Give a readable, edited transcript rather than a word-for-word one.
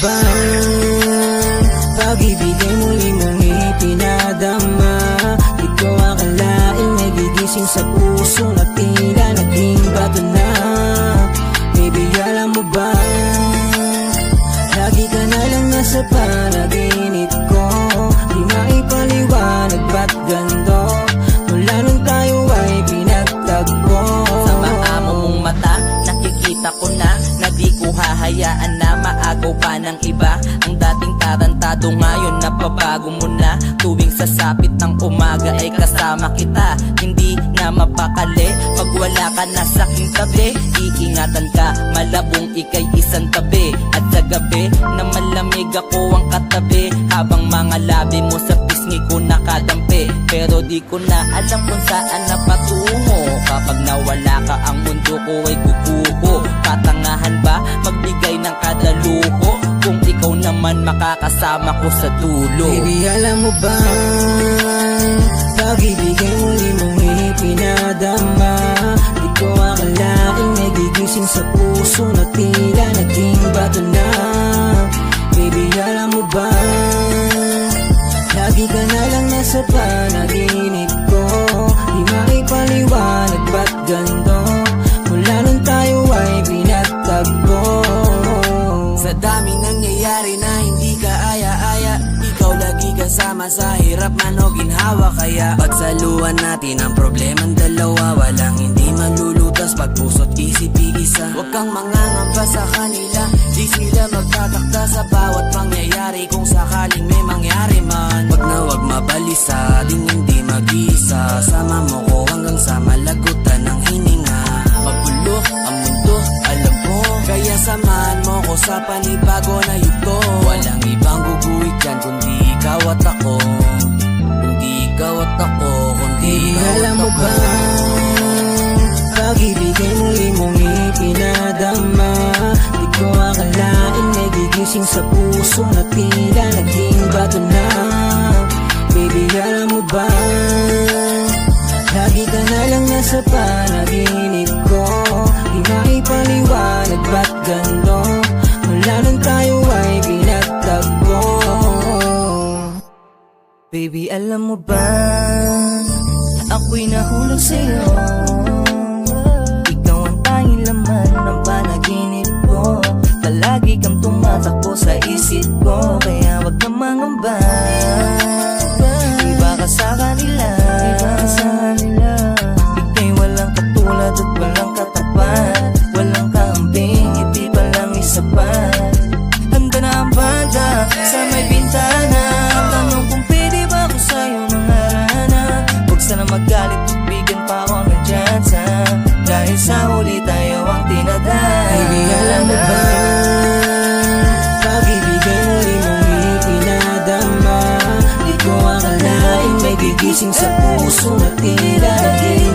ba pag-ibigay muli mong ipinadama? Di ko akalain may gigising sa puso na tila naging bato na. Baby, alam mo ba, lagi ka na lang nasa panaginip ko. Di maipaliwanag ba't ganito, mula nung tayo ay pinagtagpo. Sa maamo mong mata, nakikita ko na di ko hahayaan na maagaw pa ng iba. Ang dating tarantado ngayon napabago mo na. Tuwing sasapit ng umaga ay kasama kita. Hindi na mapakali pag wala ka na sa aking tabi. Iingatan ka, malabong ikay isang tabi. At sa gabi na malamig ako ang katabi, habang mga labi mo sa pisngi ko nakadampi. Pero di ko na alam kung saan na patungo. Kapag nawala ka ang mundo ko ay kukuho. Katangahan ba magbigay ng kada luho kung ikaw naman makakasama ko sa dulo? Baby, alam mo ba, pag-ibigay muli mong ipinadama. Di ko akalain may gigising sa puso na tila naging bato na. Baby, alam mo ba, lagi ka na lang nasa panaginip ko. Di maipaliwanag ba't ganito, mula nung tayo ay pinagtagpo. Sa dami nangyayari na hindi ka aya-aya, ikaw lagi kasama sa hirap man o ginhawa. Kaya pagsaluhan natin ang problemang dalawa, walang hindi malulutas pag puso't isip iisa. Huwag kang mangangamba sa kanila, di sila magtatakda sa bawat pangyayari. Kung sakaling may mangyari man, wag na wag mabalisa, ding hindi mag-isa. Sama mo ko hanggang sa malagutan ng hininga. Magulo ang mundo, alam mo, kaya samahan mo ko sa panibago na yugto. Walang ibang guguhit dyan kundi ikaw at ako. Kundi ikaw at ako, kundi ikaw at alam mo ako. ba, pag-ibigay muli mong ipinadama. Di ko akalain may gigising sa puso na tila naging bato na. Baby, alam mo ba, lagi ka na lang nasa panaginip ko. Di maipaliwanag ba't ganito, mula nung tayo ay pinagtagpo. Baby, alam mo ba, ako'y nahulog sa'yo. Ikaw ang tanging laman ng panaginip ko. Palagi kang tumatakbo sa isip ko, kaya wag na mangamba. Iba ka sa kanila, ika'y walang katulad at walang katapat. Walang kambing, hindi pa lang isa pa. Handa na ang banda sa may bintana. Tanong kung pwede ba ako sa'yo mangarana. Huwag sana magalit, bigyan pa ako ng tsansa. Dahil sa huli tayo ang tinadaan. Baby, alam mo ba, pag-ibigay muli mong ipinadama. Di ko akalain may gigising sa puso na tila naging